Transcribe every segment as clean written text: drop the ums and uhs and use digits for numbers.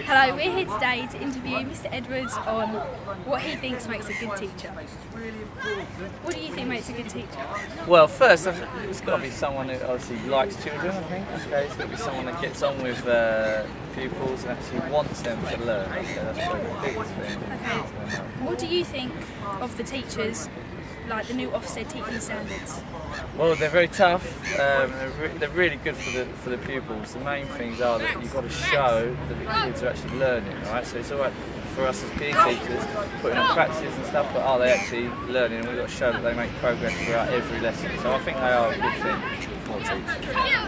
Hello, we're here today to interview Mr. Edwards on what he thinks makes a good teacher. What do you think makes a good teacher? Well, first, it's got to be someone who obviously likes children, I think. Okay, it's got to be someone that gets on with pupils and actually wants them to learn. That's probably the biggest thing. Okay. What do you think of the teachers, like the new Ofsted teaching standards? Well, they're very tough. They're really good for the pupils. The main things are that you've got to show that the kids are actually learning, right? So it's all right for us as PE teachers putting on practices and stuff, but are they actually learning? And we've got to show that they make progress throughout every lesson. So I think they are a good thing for teachers.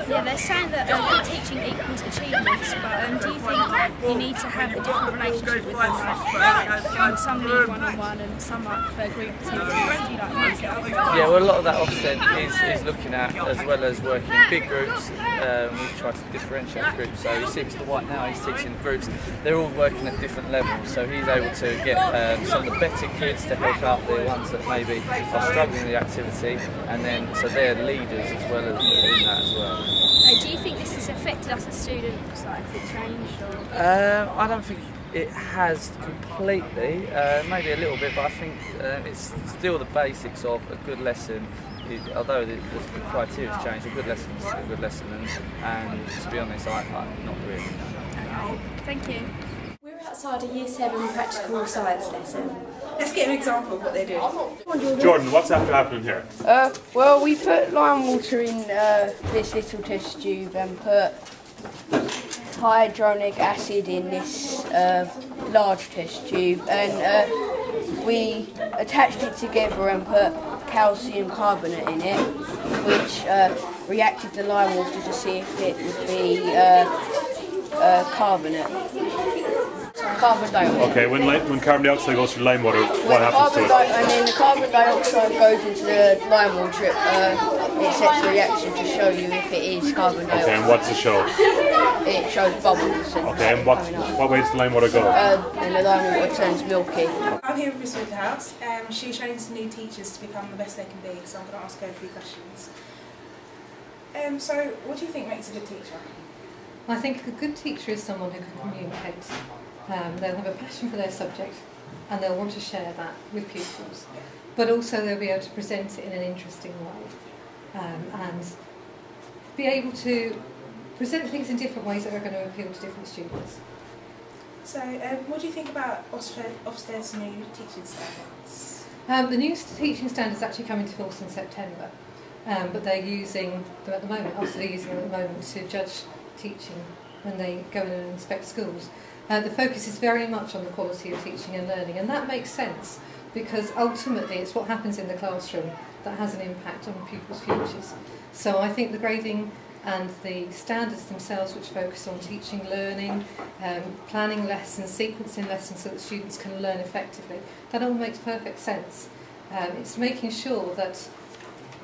Yeah, they're saying that good teaching equals achievements, but do you think you need to have a different relationship with them? Like some need one-on-one and some like for group activities. Do you like that? Yeah, well, a lot of that Ofsted is looking at, as well as working in big groups. We've tried to differentiate groups. So you see Mr. White now, he's teaching groups. They're all working at different levels. So he's able to get some of the better kids to help out the ones that maybe are struggling with the activity, and then so they're leaders as well as in that as well. Do you think this has affected us as students? Like, has it changed? Or? I don't think it has completely, maybe a little bit, but I think it's still the basics of a good lesson. Although the criteria has changed, a good lesson is a good lesson, and to be honest, I'm not really. Okay, thank you. We're outside a Year 7 practical science lesson. Let's get an example of what they do. Jordan, what's after happening here? Well, we put lime water in this little test tube and put hydronic acid in this large test tube, and we attached it together and put calcium carbonate in it, which reacted the lime water to see if it would be carbon dioxide. Okay, when carbon dioxide goes through lime water, what happens to it? And then the carbon dioxide goes into the lime water, it sets a reaction to show you if it is carbon dioxide. Okay, and what's the show? It shows bubbles. And okay, and what way does the lime water go? And the lime water turns milky. I'm here with Miss Woodhouse. She's training some new teachers to become the best they can be, so I'm going to ask her a few questions. So, what do you think makes a good teacher? I think a good teacher is someone who can communicate. They'll have a passion for their subject and they'll want to share that with pupils, but also they'll be able to present it in an interesting way and be able to present things in different ways that are going to appeal to different students. So, what do you think about Ofsted's new teaching standards? The new teaching standards actually come into force in September, but they're using them at the moment. Ofsted are using them at the moment to judge teaching when they go in and inspect schools. The focus is very much on the quality of teaching and learning, and that makes sense because ultimately it's what happens in the classroom that has an impact on pupils' futures. So I think the grading and the standards themselves, which focus on teaching, learning, planning lessons, sequencing lessons so that students can learn effectively, that all makes perfect sense. It's making sure that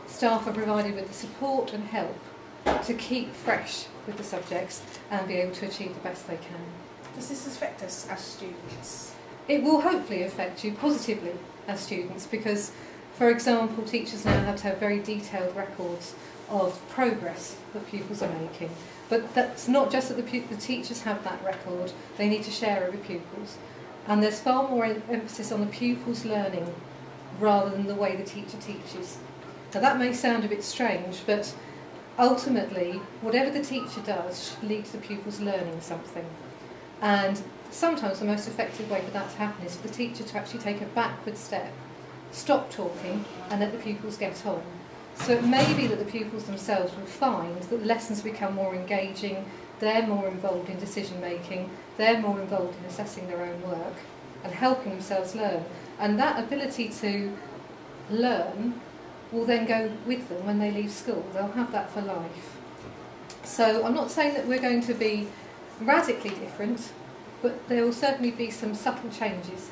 staff are provided with the support and help to keep fresh with the subjects and be able to achieve the best they can. Does this affect us as students? It will hopefully affect you positively as students because, for example, teachers now have to have very detailed records of progress that pupils are making. But that's not just that the teachers have that record, they need to share it with pupils. And there's far more emphasis on the pupils learning rather than the way the teacher teaches. Now that may sound a bit strange, but ultimately, whatever the teacher does should lead to the pupils learning something. And sometimes the most effective way for that to happen is for the teacher to actually take a backward step, stop talking and let the pupils get on. So it may be that the pupils themselves will find that the lessons become more engaging, they're more involved in decision making, they're more involved in assessing their own work and helping themselves learn. And that ability to learn will then go with them when they leave school. They'll have that for life. So I'm not saying that we're going to be radically different, but there will certainly be some subtle changes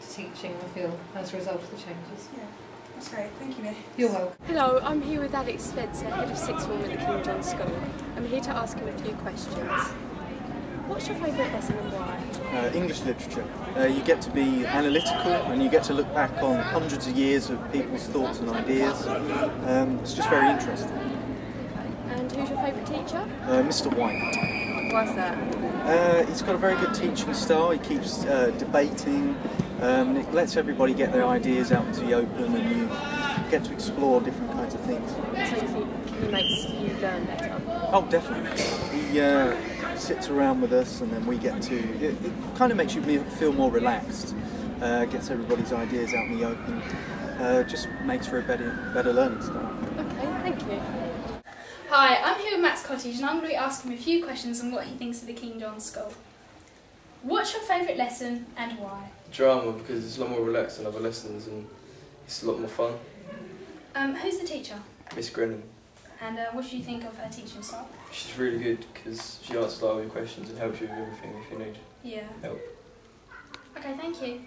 to teaching, I feel, as a result of the changes. Yeah, that's great. Thank you, Miss. You're welcome. Hello, I'm here with Alex Spencer, Head of Sixth Form at the King John School. I'm here to ask him a few questions. What's your favourite lesson and why? English literature. You get to be analytical and you get to look back on hundreds of years of people's thoughts and ideas. It's just very interesting. And who's your favourite teacher? Mr. White. Why's that? He's got a very good teaching style. He keeps debating. It lets everybody get their ideas out into the open, and you get to explore different kinds of things. So you think he makes you learn better? Oh, definitely. He sits around with us, and then we get to. It kind of makes you feel more relaxed. Gets everybody's ideas out in the open. Just makes for a better learning style. Okay, thank you. Hi, I'm here with Matt's Cottage and I'm going to be asking him a few questions on what he thinks of the King John School. What's your favourite lesson and why? Drama, because it's a lot more relaxed than other lessons and it's a lot more fun. Who's the teacher? Miss Grennan. And what do you think of her teaching style? She's really good because she answers all your questions and helps you with everything if you need Yeah. help. Okay, thank you.